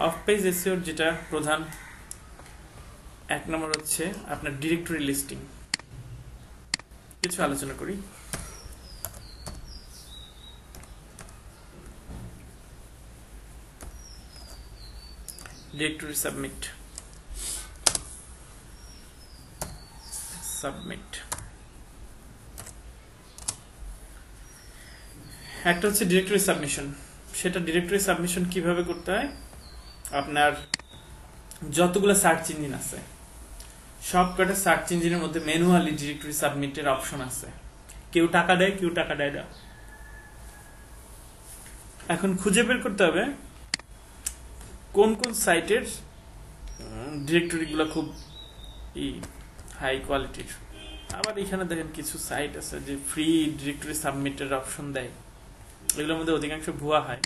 Of page এসইওর যেটা প্রধান এক নম্বর হচ্ছে আপনার ডিরেক্টরি লিস্টিং। কিছু আলোচনা করি। ডিরেক্টরি সাবমিট একটা হচ্ছে ডিরেক্টরি সাবমিশন। সেটা ডিরেক্টরি সাবমিশন কিভাবে করতে হয়, আপনার যতগুলো সার্চ ইঞ্জিন আছে সব কটা সার্চ ইঞ্জিনের মধ্যে ম্যানুয়ালি ডিরেক্টরি সাবমিটের অপশন আছে। কেউ টাকা দেয়, কেউ টাকা দেয় না। এখন খুঁজে বের করতে হবে কোন কোন সাইটের ডিরেক্টরি গুলো খুব হাই কোয়ালিটির। আবার এখানে দেখেন কিছু সাইট আছে যে ফ্রি ডিরেক্টরি সাবমিটের অপশন দেয়, এগুলোর মধ্যে অধিকাংশ ভুয়া হয়,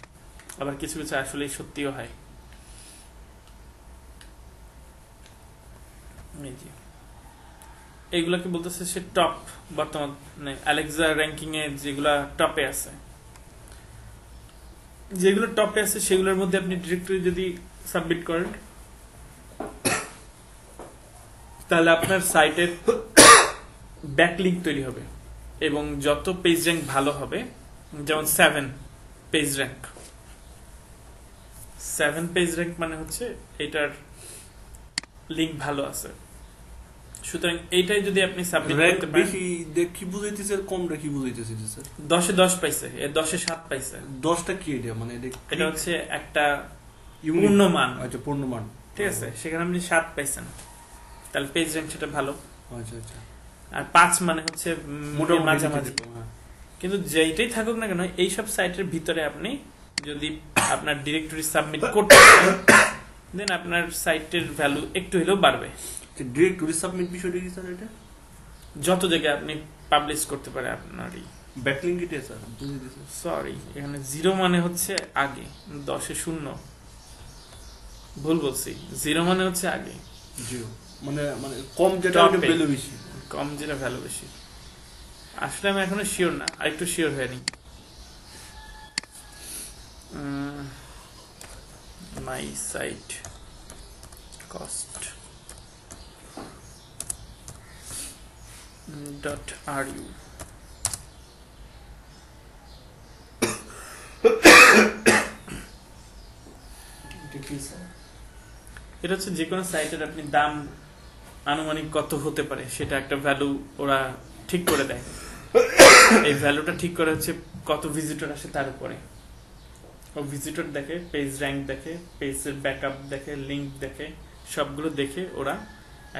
আবার কিছু কিছু আসলে সত্যিও হয়। এইগুলাকে বলতেছে সে টপ, বর্তমানে অ্যালেক্সা র্যাঙ্কিং এ যেগুলা টপে আছে, যেগুলো টপে আছে সেগুলোর মধ্যে আপনি ডিরেক্টরি যদি সাবমিট করেন তাহলে আপনার সাইটের ব্যাকলিঙ্ক তৈরি হবে এবং যত পেজ র্যাঙ্ক ভালো হবে, যেমন 7 পেজ র্যাঙ্ক। 7 পেজ র্যাঙ্ক মানে হচ্ছে এটার লিঙ্ক ভালো আছে। সুতরাং এইটাই যদি আপনি সাবমিট করতে পারেন, বেশি দেখি বুঝাইতেছে কম দেখি বুঝাইতেছে স্যার। 10 এ 10 পাইছে, এর 10 এ 7 পাইছে। 10টা কি এটা মানে এটা হচ্ছে একটা পূর্ণমান। আচ্ছা পূর্ণমান, ঠিক আছে, সেখানে আপনি 7 পাইছেন, তাহলে পেজ র্যাঙ্ক সেটা ভালো। আচ্ছা আচ্ছা। আর 5 মানে হচ্ছে মোটামুটি মাঝামাঝি। কিন্তু যেইটাই থাকুক না কেন এই সব সাইটের ভিতরে আপনি যদি আপনার ডিরেক্টরি সাবমিট করতে পারেন দেন আপনার সাইটের ভ্যালু একটু হলেও বাড়বে। ডিরেক্টরি সাবমিট বিষয়টা কি স্যার? এটা যত জায়গায় আপনি পাবলিশ করতে পারে আপনারই ব্যাকলিংক এটা স্যার বুঝিয়ে দিয়েছে। সরি, এখানে 0 মানে হচ্ছে আগে, 10 এ 0 ভুল বলছি। 0 মানে হচ্ছে আগে, 0 মানে মানে কম যেটা ওটা ভ্যালু বেশি, কম যেটা ভ্যালু বেশি। আসলে আমি এখনো শিওর না, আরেকটু শিওর হয়নি। মাই সাইট কস্ট .ru এটা হচ্ছে যে কোনো সাইটের আপনি দাম আনুমানিক কত হতে পারে সেটা একটা ভ্যালু ওরা ঠিক করে দেয়। এই ভ্যালুটা ঠিক করে হচ্ছে কত ভিজিটর আসে তার উপরে। ও ভিজিটর দেখে, পেজ র্যাঙ্ক দেখে, পেজের ব্যাকআপ দেখে, লিঙ্ক দেখে, সবগুলো দেখে ওরা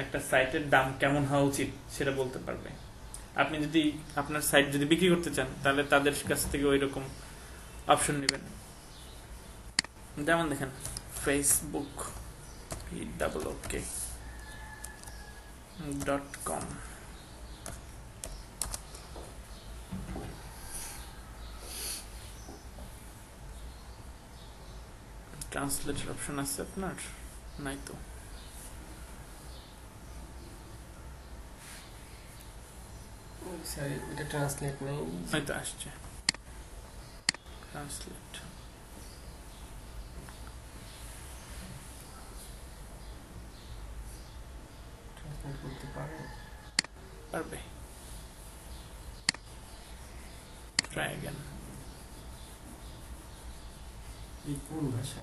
একটা সাইটের দাম কেমন হওয়া উচিত সেটা বলতে পারবে। আপনি যদি আপনার সাইট যদি বিক্রি করতে চান তাহলে তাদের কাছ থেকে ওই রকম অপশন নেবেন। যেমন দেখেন ফেসবুক .com ট্রান্সলেটের অপশন আছে আপনার? নাই তো। স্যার এটা ট্রান্সলেট নাই, হয়তো আসছে ট্রান্সলেট। ট্রান্সলেট করতে পারবে। Try again. এই কোন ভাষা?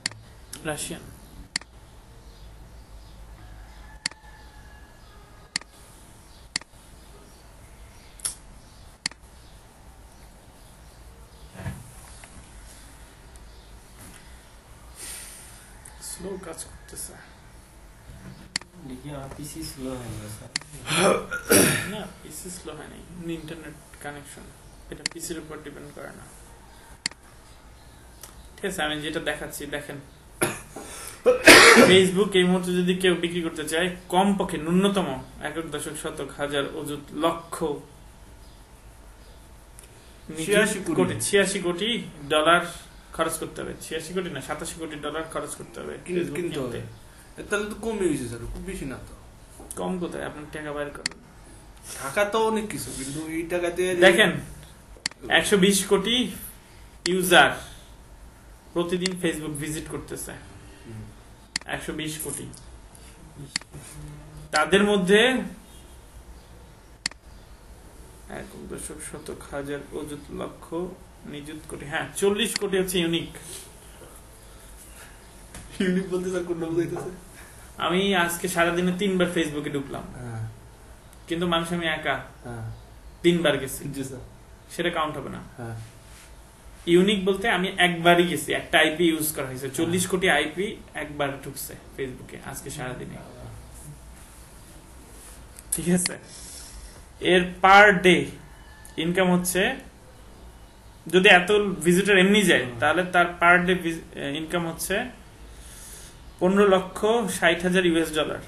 রাশিয়ান। স্লো কাজ করতেছে। দেখি আমার পিসি স্লো হয়ে গেছে। না পিসি স্লো হয় নাই, ইন্টারনেট কানেকশন, এটা পিসির উপর ডিপেন্ড করে না। ঠিক আছে, আমি যেটা দেখাচ্ছি দেখেন। ফেসবুক এই মুহূর্তে যদি কেউ বিক্রি করতে চায় কমপক্ষে ন্যূনতম 1.1 অযুত লক্ষ 86 কোটি ডলার খরচ করতে হবে। 86 কোটি না, 87 কোটি ডলার খরচ করতে হবে কিনতে হবে। তাহলে তো কমে গেছে স্যার, খুব বেশি না তো। কম কোথায়, আপনার টাকা বাইর করেন। টাকা তো অনেক কিছু, কিন্তু এই টাকাতে দেখেন 120 কোটি ইউজার প্রতিদিন ফেসবুক ভিজিট করতেছে। 120 কোটি। তাদের মধ্যে 1.1 অযুত লক্ষ নিযুত কোটি, হ্যাঁ 40 কোটি হচ্ছে ইউনিক। ইউনিক বলতে স্যার কোনটা বুঝাইতেছে? আমি আজকে সারাদিনে 3 বার ফেসবুকে ঢুকলাম, কিন্তু মানুষ আমি একা 3 বার গেছি, সেটা কাউন্ট হবে না। ইউনিক বলতে আমি একবারই গেছি, একটা আইপি ইউজ করা হয়েছে। 40 কোটি আইপি একবার ঢুকছে ফেসবুকে আজকে সারাদিনে, ঠিক আছে। এর পার ডে ইনকাম হচ্ছে, যদি এত ভিজিটর এমনি যায় তাহলে তার পার ডে ইনকাম হচ্ছে 15,60,000 ইউএস ডলার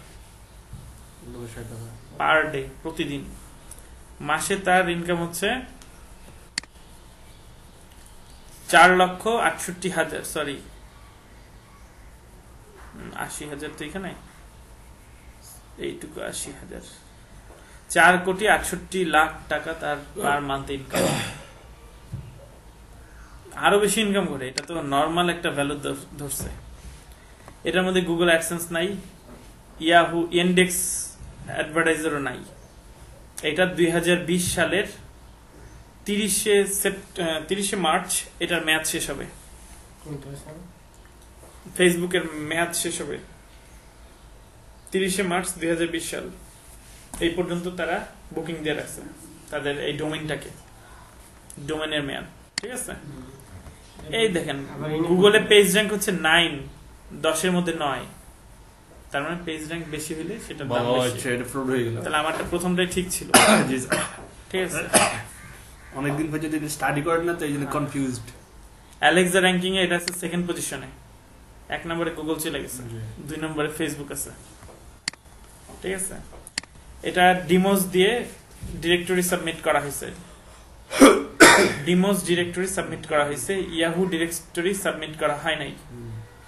পার ডে, প্রতিদিন। মাসে তার ইনকাম হচ্ছে 4,68,000, সরি 80,000, তো এখানে এইটুকু 80,000, 4,68,00,000 টাকা তার পার মান্থ ইনকাম। আরো বেশি ইনকাম করে, এটা তো নর্মাল একটা ভ্যালু ধরছে। এটার মধ্যে গুগল অ্যাডসেন্স নাই, ইয়াহু ইন্ডেক্স অ্যাডভার্টাইজারও নাই। এটা 2020 সালের 30 মার্চ এটার মেয়াদ শেষ হবে, ফেসবুকের মেয়াদ শেষ হবে 30 মার্চ 2020 সাল। এই পর্যন্ত তারা বুকিং দিয়ে রাখছে তাদের এই ডোমেইনটাকে, ডোমেইনের মেয়াদ, ঠিক আছে। এই দেখেন গুগলে পেজ র্যাঙ্ক হচ্ছে 9, 10-এর মধ্যে 9, তার মানে পেজ র্যাঙ্ক বেশি হলে সেটা দাম বেশি। তাহলে আমারটা প্রথমটাই ঠিক ছিল, ঠিক আছে। অনেকদিন পর যদি স্টাডি করেন না তো এই জন্য কনফিউজড। অ্যালেক্সা র্যাঙ্কিং এ এটা আছে সেকেন্ড পজিশনে, 1 নম্বরে গুগল চলে গেছে, 2 নম্বরে ফেসবুক আছে, ঠিক আছে। এটা ডিমোস দিয়ে ডিরেক্টরি সাবমিট করা হয়েছে, ডিমোস ডিরেক্টরি সাবমিট করা হয়েছে, ইয়াহু ডিরেক্টরি সাবমিট করা হয় নাই,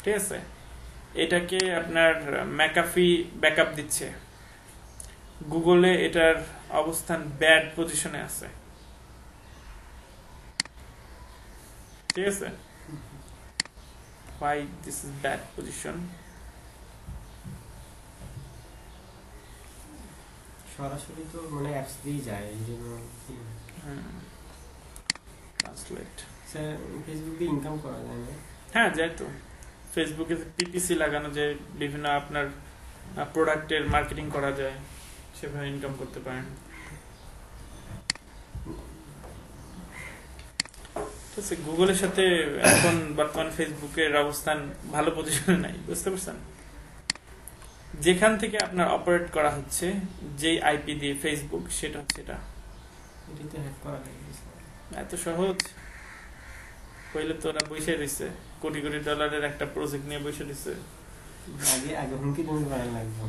ঠিক আছে। এটাকে আপনার ম্যাকাফি ব্যাকআপ দিচ্ছে। গুগলে এটার অবস্থান ব্যাড পজিশনে আছে, ঠিক আছে। Why this is bad position? সরাসরি তো মানে অ্যাপস দিয়ে যায়, এই জন্য ট্রান্সলেট। স্যার ফেসবুক দিয়ে ইনকাম করা যায় না? হ্যাঁ যায় তো, ফেসবুকে পিপিসি লাগানো যায়, বিভিন্ন আপনার প্রোডাক্টের মার্কেটিং করা যায়, সেভাবে ইনকাম করতে পারেন। ঠিক আছে, গুগলের সাথে এখন বর্তমান ফেসবুকের অবস্থান ভালো পজিশনে নাই, বুঝতে পারছেন। যেখান থেকে আপনার অপারেট করা হচ্ছে, যেই আইপি দিয়ে ফেসবুক, সেটা হচ্ছে এটা। এটাতে হ্যাক করা যায় এত সহজ হইলে তো ওরা বসে রয়েছে, কোটি কোটি ডলারের একটা প্রজেক্ট নিয়ে বসে রয়েছে। আগে হুমকি তুমি করা লাগবে,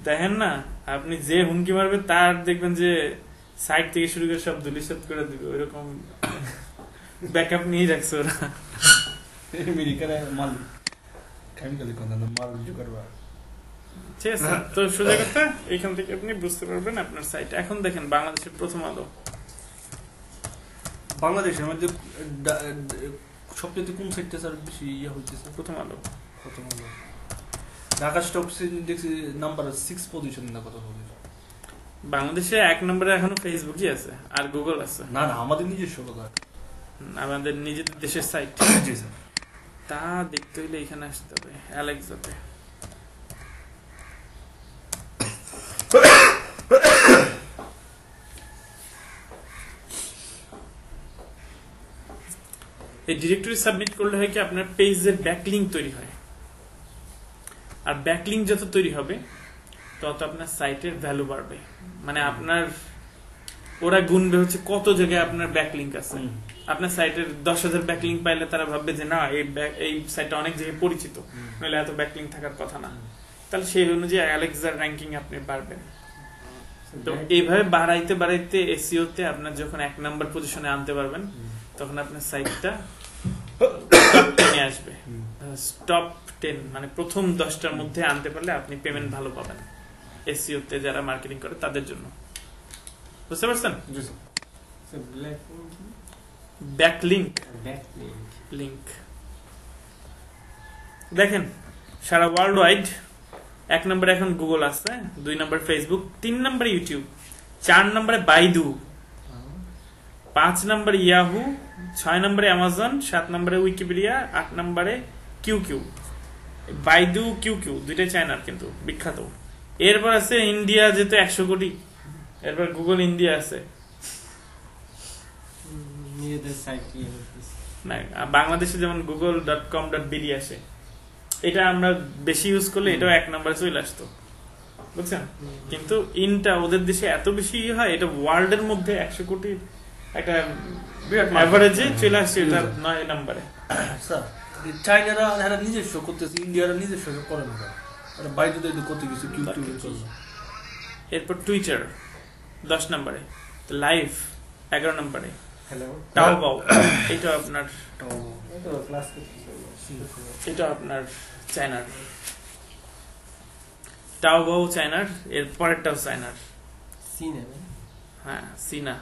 দেখেন না, আপনি যে হুমকি মারবে তার দেখবেন যে সাইট থেকে শুরু করে সব দুলিশাত করে দিবে, ওইরকম ব্যাকআপ নিয়ে রাখছে ওরা। ঠিক আছে, তো সোজা কথা এখান থেকে আপনি বুঝতে পারবেন আপনার সাইট। এখন দেখেন বাংলাদেশের প্রথম আলো, বাংলাদেশের মধ্যে সবচেয়ে কোন সাইটটা স্যার বেশি ইয়ে হচ্ছে? প্রথম আলো। প্রথম আলো। ঢাকা স্টক দেখছি নাম্বার 6 পজিশন না কত হবে? বাংলাদেশে 1 নম্বরে এখনো ফেসবুকই আছে আর গুগল আছে। না না, আমাদের নিজস্ব কথা, আমাদের নিজেদের দেশের সাইট। জি স্যার। তা দেখতে হইলে এখানে আসতে হবে অ্যালেক্সাতে। এই ডিরেক্টরি সাবমিট করলে হয় কি আপনার পেজের ব্যাকলিংক তৈরি হয়, আর ব্যাকলিংক যত তৈরি হবে তত আপনার সাইটের ভ্যালু বাড়বে। মানে আপনার ওরা গুনবে হচ্ছে কত জায়গায় আপনার ব্যাকলিংক আছে। আপনার সাইটের 10,000 ব্যাকলিংক পাইলে তারা ভাববে যে না, এই সাইটটা অনেক জায়গায় পরিচিত, নইলে এত ব্যাকলিংক থাকার কথা না। তাহলে সেই অনুযায়ী অ্যালেক্সার র্যাঙ্কিং আপনি বাড়বেন। তো এইভাবে বাড়াইতে বাড়াইতে এসইওতে আপনার যখন 1 নাম্বার পজিশনে আনতে পারবেন, তখন আপনার সাইটটা টপ 10-এ আসবে। টপ 10 মানে প্রথম 10টার মধ্যে আনতে পারলে আপনি পেমেন্ট ভালো পাবেন এসইওতে যারা মার্কেটিং করে তাদের জন্য। বুঝতে পারছেন? ব্যাকলিংক লিংক দেখেন সারা ওয়ার্ল্ড ওয়াইড 1 নম্বরে এখন গুগল আছে, 2 নম্বরে ফেসবুক, 3 নম্বরে ইউটিউব, 4 নম্বরে বাইদু, 5 নম্বরে ইয়াহু, 6 নম্বরে অ্যামাজন, 7 নম্বরে উইকিপিডিয়া, 8 নম্বরে কিউকিউ। বাইদু কিউকিউ দুইটাই চায়নার কিন্তু বিখ্যাত। এরপর আছে ইন্ডিয়া, যেহেতু 100 কোটি, এরপর গুগল ইন্ডিয়া আছে। নিজেদের সাইট ইয়ে করতেছে। না, বাংলাদেশে যেমন google.com.bd আসে, এটা আমরা বেশি ইউজ করলে এটাও 1 নম্বরে চলে আসতো, বুঝছেন? কিন্তু ইনটা ওদের দেশে এত বেশি হয়, এটা ওয়ার্ল্ডের মধ্যে 100 কোটি একটা অ্যাভারেজে চলে আসছে, এটা 9 নম্বরে। স্যার চাইনারা এরা নিজস্ব করতেছে, ইন্ডিয়ারা নিজস্ব করে না, এটা বাইরে তো কত কিছু ইউটিউবে চলছে। এরপর টুইটার 10 নম্বরে, লাইভ 11 নম্বরে, হ্যালো, টাওবাও এটা আপনার এই তো ক্লাস করতেছি। এটা আপনার চায়নার, টাওবাও চায়নার, এর পরেরটাও চায়নার, সিনে হ্যাঁ চীনা।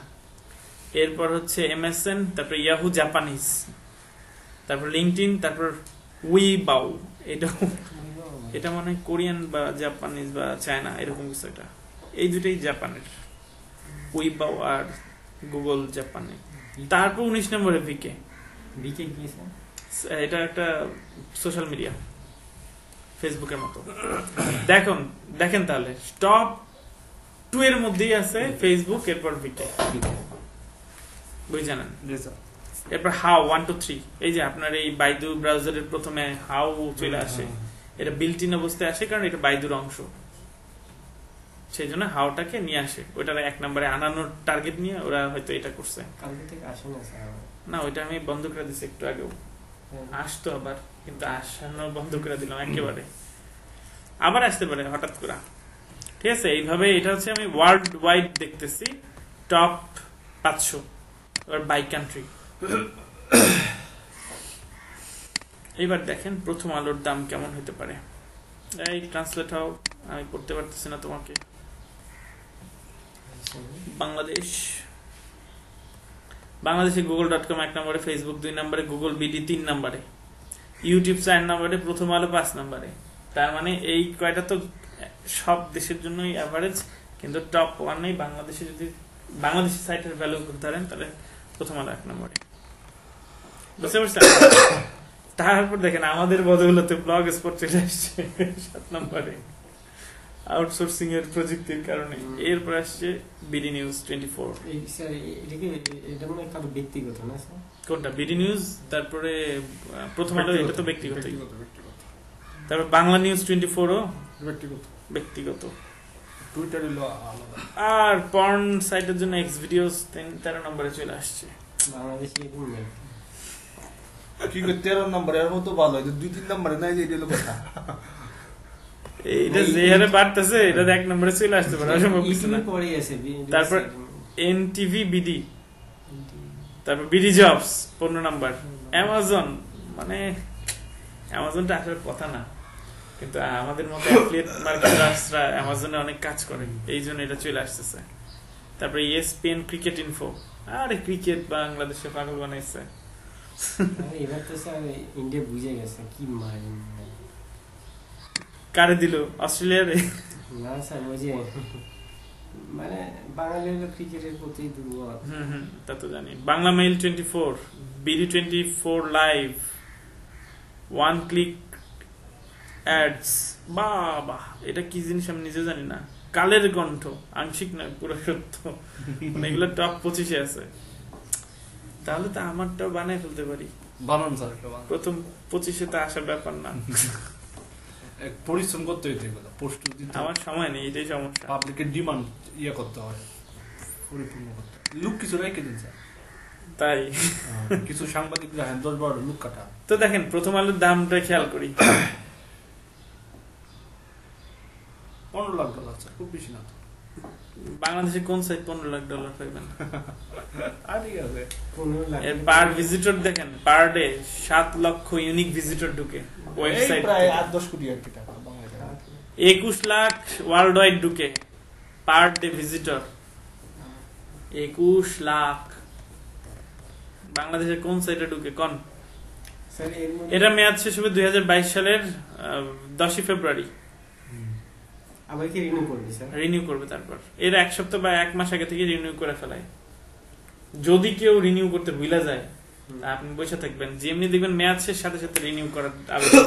এরপর হচ্ছে এমএসএন, তারপর ইয়াহু জাপানিজ, তারপর লিঙ্কডইন, তারপর উইবাও, এটা মানে কোরিয়ান বা জাপানিজ বা চায়না এরকম কিছু একটা, এই দুটাই জাপানের, উইবাও আর গুগল জাপানে। তারপর 19 নম্বরে ভিকে, বিকে গিয়েছে। এটা একটা সোশ্যাল মিডিয়া, ফেসবুকের মতো। দেখেন তাহলে টপ 2 এর মধ্যেই আছে ফেসবুক, এরপর ভিকে, বুঝে জানেন। এরপর হাউ 1 2 3, এই যে আপনার এই বাইদু ব্রাউজারের প্রথমে হাউ চলে আসে, এটা বিল্ট ইন অবস্থায় আসে কারণ এটা বাইদুর অংশ, সেই জন্য হাওটাকে নিয়ে আসে, ওইটার 1 নম্বরে আনানোর টার্গেট নিয়ে ওরা হয়তো এটা করছে। কালকে থেকে আসে না স্যার। না, ওইটা আমি বন্ধ করে দিচ্ছি একটু আগেও, আসতো আবার, কিন্তু আসানো বন্ধ করে দিলাম একেবারে, আবার আসতে পারে হঠাৎ করে, ঠিক আছে? এইভাবে এটা হচ্ছে আমি ওয়ার্ল্ড ওয়াইড দেখতেছি টপ 500 বাই কান্ট্রি। এইবার দেখেন প্রথম আলোর দাম কেমন হতে পারে। এই ট্রান্সলেট হও, আমি পড়তে পারতেছি না তোমাকে। বাংলাদেশে google.com 1 নম্বরে, ফেসবুক 2 নম্বরে, গুগল বিডি 3 নম্বরে, ইউটিউব 4 নম্বরে, প্রথম আলো 5 নম্বরে। তার মানে এই কয়টা তো সব দেশের জন্যই অ্যাভারেজ, কিন্তু টপ 1 নেই। বাংলাদেশে যদি বাংলাদেশি সাইটের ভ্যালু ধরেন তাহলে প্রথম আলো 1 নম্বরে, বুঝতে পারছেন? তারপর দেখেন আমাদের বদৌলতে ব্লগ স্পট চলে আসছে 7 নম্বরে, আউটসোর্সিং এর প্রযুক্তির কারণে। এরপর আসছে বিডি নিউজ 24। এই স্যার এটা মনে হয় কারো ব্যক্তিগত না স্যার? কোনটা? বিডি নিউজ, তারপরে প্রথম আলো, এটা তো ব্যক্তিগতই। তারপর বাংলা নিউজ 24 ও ব্যক্তিগত। টুইটার হলো আলাদা। আর পর্ন সাইটের জন্য এক্স ভিডিওস 13 নম্বরে চলে আসছে। বাংলাদেশে এরকম নেই। কি করে 13 নম্বর এর মতো ভালো হয়, 2-3 নম্বরে নাই যে এটা হলো কথা। এইটা যে হারে বাড়তেছে, এটা 1 নম্বরে চলে আসতে পারে, অসম্ভব কিছু না। পরেই আছে। তারপর এনটিভি বিডি, তারপর বিডি জবস 15 নম্বর, অ্যামাজন, মানে অ্যামাজনটা আসার কথা না, কিন্তু আমাদের মতো অ্যাফিলিয়েট মার্কেটারসরা অ্যামাজনে অনেক কাজ করে, এই জন্য এটা চলে আসতেছে। তারপরে ESPN ক্রিকেট ইনফো, আরে ক্রিকেট বাংলাদেশে পাগল বানাইছে। এবার তো স্যার ইন্ডিয়া বুঝে গেছে কি মারি। কারে দিল? অস্ট্রেলিয়ারে? না স্যার, ওই যে মানে বাঙালির ক্রিকেটের প্রতি দুর্বল। তা তো জানি। Bangla mail 24, BD 24 live, 1 click ads, বাবা এটা কি জিনিস আমি নিজে জানি না। কালের কণ্ঠ, আংশিক নয় পুরো সত্য, মানে এগুলো টপ 25 আছে। তাহলে তো আমারটাও বানায় ফেলতে পারি। বানান স্যার, প্রথম 25 তে আসার ব্যাপার না, পরিশ্রম করতে হইতে এগুলো, পোস্ট দিতে, আমার সময় নেই, এটাই সমস্যা। পাবলিকের ডিমান্ড করতে হয়, পরিপূর্ণ করতে। লুক কিছু রেখে দিন স্যার, তাই কিছু সাংবাদিক রাখেন 10-12 লুক কাটা। তো দেখেন প্রথম আলোর দামটা খেয়াল করি, $15 লাখ, খুব বেশি না। বাংলাদেশে কোন সাইট $15 লাখ পাইবেন? ঠিক আছে। এর পার ভিজিটর দেখেন, পার ডে 7 লক্ষ ইউনিক ভিজিটর ঢুকে ওয়েবসাইট, প্রায় 8-10 কোটি আর কি টাকা বাংলাদেশে। 21 লাখ ওয়ার্ল্ড ওয়াইড ঢুকে পার ডে ভিজিটর, 21 লাখ। বাংলাদেশের কোন সাইটে ঢুকে কোন? স্যার এর মধ্যে এটা মেয়াদ শেষ হবে 2022 সালের 10 ফেব্রুয়ারি। আবার কি রিনিউ করবে স্যার? রিনিউ করবে তারপর এর 1 সপ্তাহ বা 1 মাস আগে থেকে রিনিউ করে ফেলায়। যদি কেউ রিনিউ করতে ভুলে যায় তা আপনি বসে থাকবেন, যেমনি দেখবেন মেয়াদ শেষ সাথে সাথে রিনিউ করার আবেদন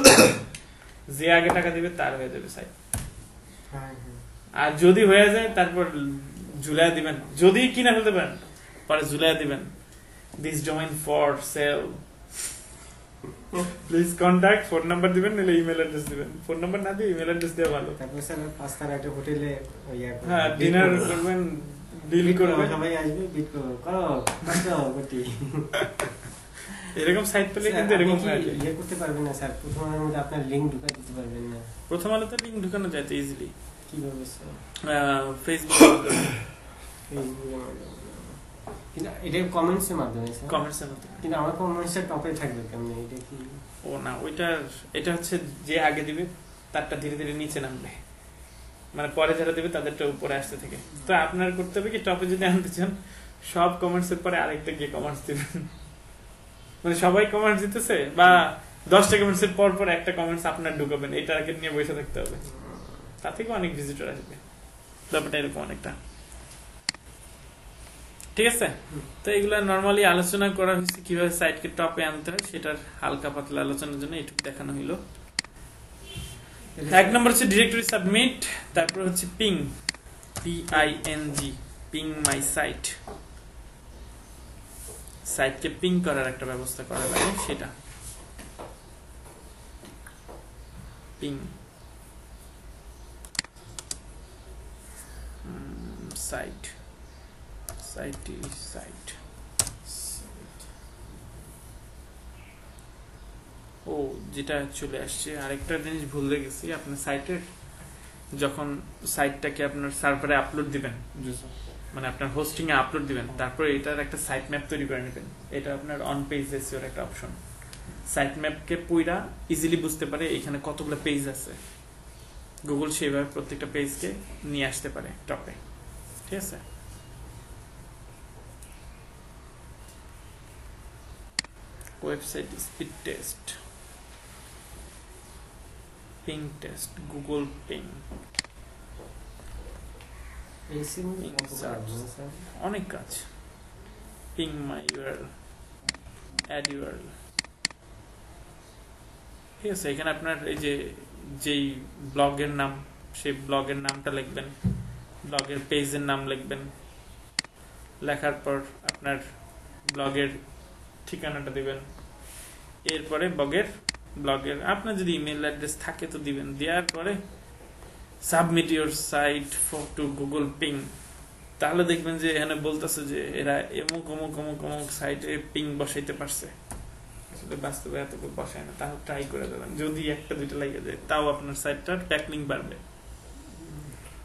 যে আগে টাকা দিবে তার হয়ে যাবে সাইট। হ্যাঁ। আর যদি হয়ে যায় তারপর জুলাই দিবেন, যদি কিনা ফেলতে পারেন পরে জুলাই দিবেন, this domain for sale, please contact, phone number দিবেন নাহলে ইমেল অ্যাড্রেস দিবেন। ফোন নাম্বার না দিয়ে ইমেল অ্যাড্রেস দেওয়া ভালো। তারপর স্যার 5 তারা একটা হোটেলে হ্যাঁ, ডিনার করবেন, ডিল করবেন, সবাই আসবে, বিট করবে, করো কত কোটি। এরকম সাইট পেলে কিন্তু এরকম হয়। ইয়ে করতে পারবেন না স্যার, প্রথম আলোর মধ্যে আপনার লিংক ঢুকাই দিতে পারবেন না। প্রথম আলোতে লিংক ঢুকানো যায় তো ইজিলি, কিভাবে স্যার? ফেসবুক, ফেসবুকের মাধ্যমে। কিন্তু এটা কমেন্টসের মাধ্যমে স্যার। কমেন্টসের মধ্যে। কিন্তু আমার কমেন্টসের টপে থাকবে কেমন? এটা কি? ও না, এটা হচ্ছে যে আগে দিবে তারটা ধীরে ধীরে নিচে নামবে, মানে পরে যারা দিবে তাদেরটা উপরে আসতে থাকে। তো আপনার করতে হবে কি, টপে যদি আনতে চান সব কমেন্টস এর পরে আরেকটা গিয়ে কমেন্টস দিবেন, মানে সবাই কমেন্টস দিতেছে বা 10টা কমেন্টস এর পর পর একটা কমেন্টস আপনার ঢুকাবেন, এটা আগে নিয়ে বসে থাকতে হবে, তা থেকে অনেক ভিজিটর আসবে। ব্যাপারটা এরকম অনেকটা, ঠিক আছে? তো এগুলা নরমালি আলোচনা করা হয়েছে কিভাবে সাইটকে টপে আনতে হয়, সেটার হালকা পাতলা আলোচনার জন্য এটুকু দেখানো হইলো। 1 নম্বর হচ্ছে ডিরেক্টরি সাবমিট, তারপর হচ্ছে পিং, PING, পিং মাই সাইট, সাইটকে পিং করার একটা ব্যবস্থা করা লাগে, সেটা পিং সাইট, সাইট। ও যেটা চলে আসছে, আরেকটা জিনিস ভুলে গেছি, আপনার সাইটের যখন সাইটটাকে আপনার সার্ভারে আপলোড দিবেন, মানে আপনার হোস্টিং এ আপলোড দিবেন, তারপর এটার একটা সাইট ম্যাপ তৈরি করে নেবেন। এটা আপনার অন পেজ এসইওর একটা অপশন। সাইট ম্যাপকে পুরা ইজিলি বুঝতে পারে এখানে কতগুলো পেজ আছে, গুগল সেভাবে প্রত্যেকটা পেজকে নিয়ে আসতে পারে টপে, ঠিক আছে? Website speed test, ping test, Google ping, অনেক কাজ। Ping my URL, add URL, ঠিক আছে? এখানে আপনার এই যে যেই ব্লগের নাম, সেই ব্লগের নামটা লিখবেন, ব্লগের পেজের নাম লিখবেন, লেখার পর আপনার ব্লগের ঠিকানাটা দিবেন, এরপরে ব্লগের আপনার যদি ইমেল অ্যাড্রেস থাকে তো দিবেন, দেওয়ার পরে submit your site for to Google ping. তাহলে দেখবেন যে এখানে বলতেছে যে এরা অমুক অমুক অমুক অমুক সাইটে পিং বসাইতে পারছে, আসলে বাস্তবে এত বসায় না, তাহলে ট্রাই করে দেবেন, যদি একটা দুইটা লাগে যায় তাও আপনার সাইটটার ব্যাকলিংক বাড়বে,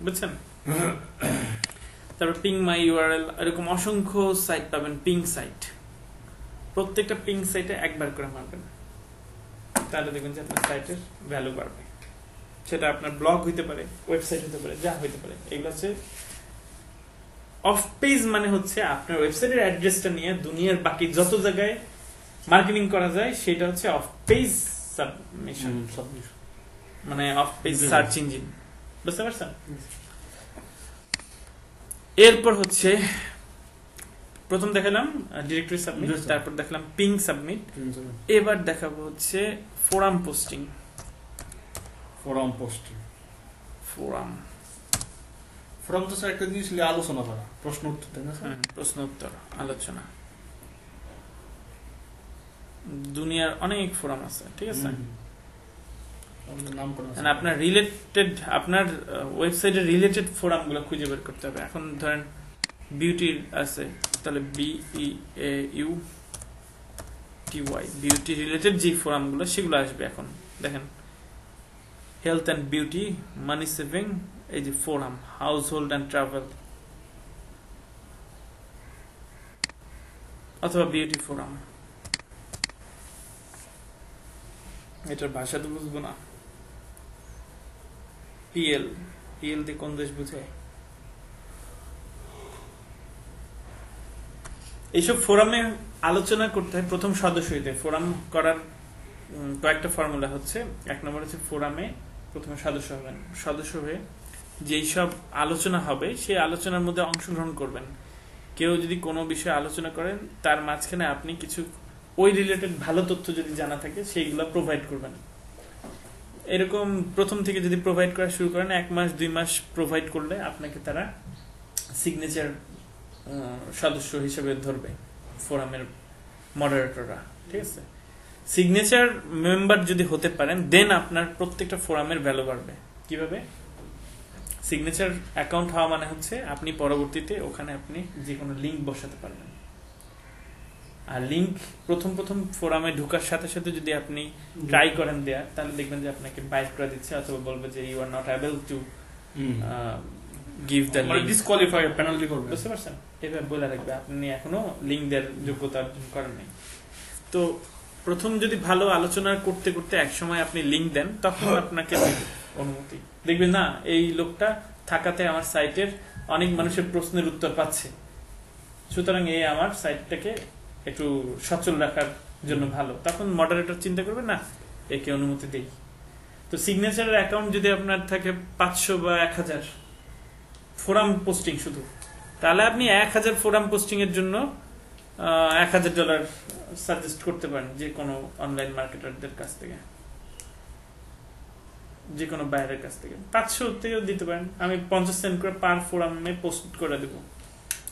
বুঝছেন? তারপর পিং মাই ইউআরএল, এরকম অসংখ্য সাইট পাবেন, পিং সাইট, প্রত্যেকটা পিং সাইটে একবার করে মারবেন, তাহলে দেখবেন যে আপনার সাইটের ভ্যালু বাড়বে। সেটা আপনার ব্লগ হইতে পারে, ওয়েবসাইট হতে পারে, যা হইতে পারে। এগুলো হচ্ছে অফ পেজ, মানে হচ্ছে আপনার ওয়েবসাইটের অ্যাড্রেসটা নিয়ে দুনিয়ার বাকি যত জায়গায় মার্কেটিং করা যায় সেটা হচ্ছে অফ পেজ সাবমিশন, মানে অফ পেজ সার্চ ইঞ্জিন, বুঝতে পারছেন? এরপর হচ্ছে প্রথম দেখালাম ডিরেক্টরি সাবমিট, তারপর দেখালাম পিং সাবমিট, এবার দেখাবো হচ্ছে ফোরাম পোস্টিং। ফোরাম তো স্যার একটা জিনিস আলোচনা করা, প্রশ্ন উত্তর, তাই না স্যার? প্রশ্ন উত্তর আলোচনা, দুনিয়ার অনেক ফোরাম আছে, ঠিক আছে? আপনার রিলেটেড, আপনার ওয়েবসাইটের রিলেটেড ফোরাম গুলো খুঁজে বের করতে হবে। এখন ধরেন বিউটির আছে, তাহলে BEAUTY, বিউটি রিলেটেড যে ফোরাম গুলো সেগুলো আসবে। এখন দেখেন health and beauty, money saving, এই যে forum, house hold and travel, অথবা বিউটি ফোরাম। এটার ভাষা তো বুঝবো না, পিএল দিয়ে কোন দেশ বুঝে? এইসব ফোরামে আলোচনা করতে হয় প্রথম সদস্য হইতে। ফোরাম করার কয়েকটা ফর্মুলা হচ্ছে। এক নম্বর হচ্ছে ফোরামে প্রথমে সদস্য হবেন, সদস্য হয়ে যেই সব আলোচনা হবে সেই আলোচনার মধ্যে অংশগ্রহণ করবেন। কেউ যদি কোনো বিষয়ে আলোচনা করেন তার মাঝখানে আপনি কিছু ওই রিলেটেড ভালো তথ্য যদি জানা থাকে সেইগুলো প্রোভাইড করবেন। এরকম প্রথম থেকে যদি প্রোভাইড করা শুরু করেন 1 মাস 2 মাস প্রোভাইড করলে আপনাকে তারা সিগনেচার সদস্য হিসেবে ধরবে ফোরামের মডারেটররা, ঠিক আছে। সিগনেচার মেম্বার যদি হতে পারেন দেন আপনার প্রত্যেকটা ফোরামের ভ্যালু বাড়বে। কিভাবে? সিগনেচার অ্যাকাউন্ট হওয়া মানে হচ্ছে আপনি পরবর্তীতে ওখানে আপনি যে কোনো লিঙ্ক বসাতে পারবেন। আর লিঙ্ক প্রথম ফোরামে ঢোকার সাথে সাথে যদি আপনি ট্রাই করেন দেয়ার, তাহলে দেখবেন যে আপনাকে বাইট করে দিচ্ছে অথবা বলবে যে you are not able to give the link, disqualify penalty করবে। বুঝতে পারছেন? এভাবে বলে রাখবে আপনি এখনো লিঙ্ক দেওয়ার যোগ্যতা অর্জন করেন নাই। তো প্রথম যদি ভালো আলোচনা করতে করতে এক সময় আপনি লিঙ্ক দেন তখন আপনাকে অনুমতি দেখবেন, না এই লোকটা থাকাতে আমার সাইটের অনেক মানুষের প্রশ্নের উত্তর পাচ্ছে, সুতরাং এই আমার সাইটটাকে একটু সচল রাখার জন্য ভালো। তখন মডারেটর চিন্তা করবে না একে অনুমতি দেই। তো সিগনেচারের অ্যাকাউন্ট যদি আপনার থাকে 500 বা 1000 ফোরাম পোস্টিং শুধু, তাহলে আপনি 1000 ফোরাম পোস্টিং এর জন্য $1000 সাজেস্ট করতে পারেন যে কোনো অনলাইন মার্কেটারদের কাছ থেকে, যে কোনো বাইরের কাছ থেকে। 500 থেকেও দিতে পারেন। আমি 50 সেন্ট করে পার ফোরামে পোস্ট করে দেবো,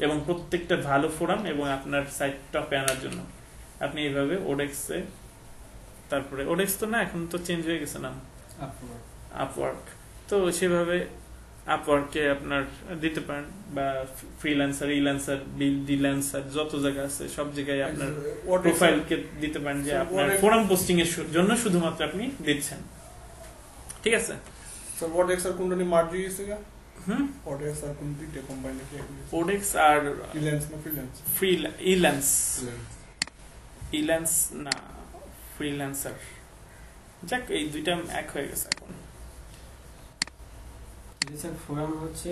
এবং প্রত্যেকটা ভালো ফোরাম এবং আপনার সাইট টপে আনার জন্য আপনি এইভাবে ওডেক্সে, তারপরে ওডেক্স তো না, এখন তো চেঞ্জ হয়ে গেছে নাম, আপওয়ার্ক, তো সেভাবে আপওয়ার্কে আপনার দিতে পারেন, বা ফ্রিল্যান্সার, ইল্যান্সার, ডিল্যান্সার, যত জায়গা আছে সব জায়গায় আপনার প্রোফাইলকে দিতে পারেন যে আপনার ফোরাম পোস্টিং এর জন্য শুধুমাত্র আপনি দিচ্ছেন, ঠিক আছে। So what X are কোনটা মার্জ হইছে গা? What X are কোন দুইটা কম্বাইন্ড কি একই? ওডেক্স আর ফ্রিল্যান্স না ফ্রিল্যান্স? ইল্যান্স না ফ্রিল্যান্সার, যাক এই দুইটা এক হয়ে গেছে এখন। ফোরাম হচ্ছে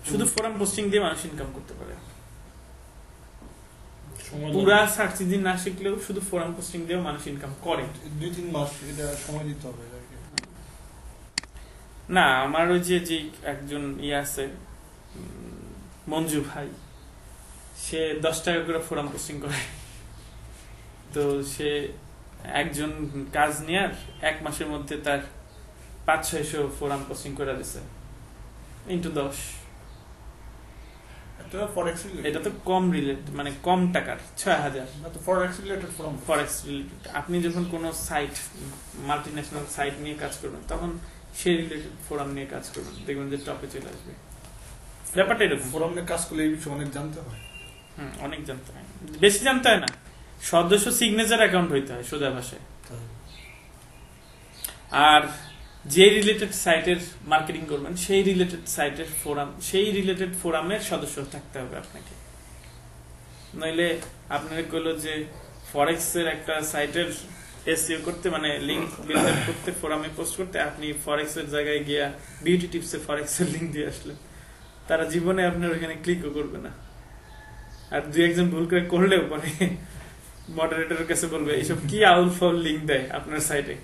শুধু ফোরাম পোস্টিং দিয়ে মানুষ ইনকাম করতে পারে, পুরা সার্চ ইঞ্জিন না শিখলেও শুধু ফোরাম পোস্টিং দিয়েও মানুষ ইনকাম করে। 2-3 মাস এটা সময় দিতে হবে আর কি। না, আমার ওই যে একজন আছে মঞ্জু ভাই, সে 10 টাকা করে ফোরাম পোস্টিং করে। তো সে একজন কাজ নেয়ার 1 মাসের মধ্যে তার 500-600 ফোরাম পোস্টিং করে দিছে ইনটু 10। এটা তো কম রিলেটেড, মানে কম টাকার 6000। তো ফরেক্স রিলেটেড ফোরাম, ফরেক্স রিলেটেড। আপনি যখন কোনো সাইট, মাল্টিন্যাশনাল সাইট নিয়ে কাজ করবেন তখন সেই রিলেটেড ফোরাম নিয়ে কাজ করবেন, দেখবেন যে টপে চলে আসবে। ব্যাপারটা এরকম, ফোরাম নিয়ে কাজ করলে এই বিষয়ে অনেক জানতে হয়। অনেক জানতে হয়, বেশি জানতে হয় না, সদস্য সিগনেচার অ্যাকাউন্ট হইতে হয় সোজা ভাষায়। আর যে রিলেটেড সাইটের মার্কেটিং করবেন সেই রিলেটেড সাইটের ফোরাম, সেই রিলেটেড ফোরামের সদস্য থাকতে হবে আপনাকে। নইলে আপনার কইলো যে ফরেক্স এর একটা সাইটের এসইও করতে, মানে লিংক বিল্ড করতে, ফোরামে পোস্ট করতে, আপনি ফরেক্স এর জায়গায় গিয়া বিউটি টিপসে ফরেক্স এর লিংক দিয়ে আসলেন, তারা জীবনে আপনার ওখানে ক্লিকও করবে না। আর 2-1 ভুল করে করলেও পরে মডারেটরের কাছে বলবে এইসব কি আউল ফাউল লিংক দেয় আপনার সাইটে,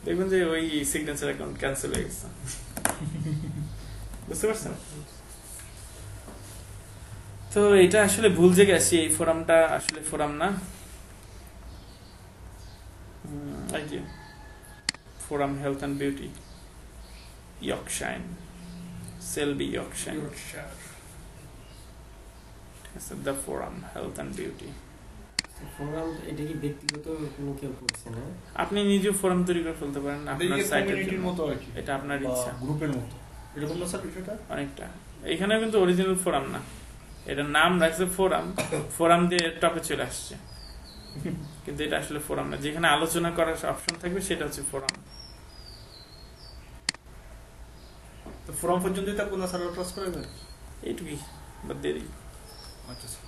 দেখবেন যে ওই সিগনেচার অ্যাকাউন্ট ক্যান্সেল হয়ে গেছে। বুঝতে পারছেন? তো এটা আসলে ভুল জায়গায় আসি, এই ফোরামটা আসলে ফোরাম না, এই যে forum health and beauty, Yorkshire, Selby Yorkshire, ঠিক আছে, the forum health and beauty. Forum এটা কি ব্যক্তিগত কোনো কেউ করছে না? আপনি নিজে ফোরাম তৈরি করে ফেলতে পারেন আপনার সাইটের মতো আর কি, এটা আপনার ইচ্ছা, গ্রুপের মতো এরকম না স্যার বিষয়টা অনেকটা। এখানে কিন্তু অরিজিনাল ফোরাম না, এটা নাম রাখছে ফোরাম, ফোরাম দিয়ে টপে চলে আসছে, কিন্তু এটা আসলে ফোরাম না। যেখানে আলোচনা করার অপশন থাকবে সেটা হচ্ছে ফোরাম। তো ফোরাম পর্যন্তই থাকবো না স্যার, ট্রাস্ট করে দেন এইটুকুই, বা দেরি। আচ্ছা।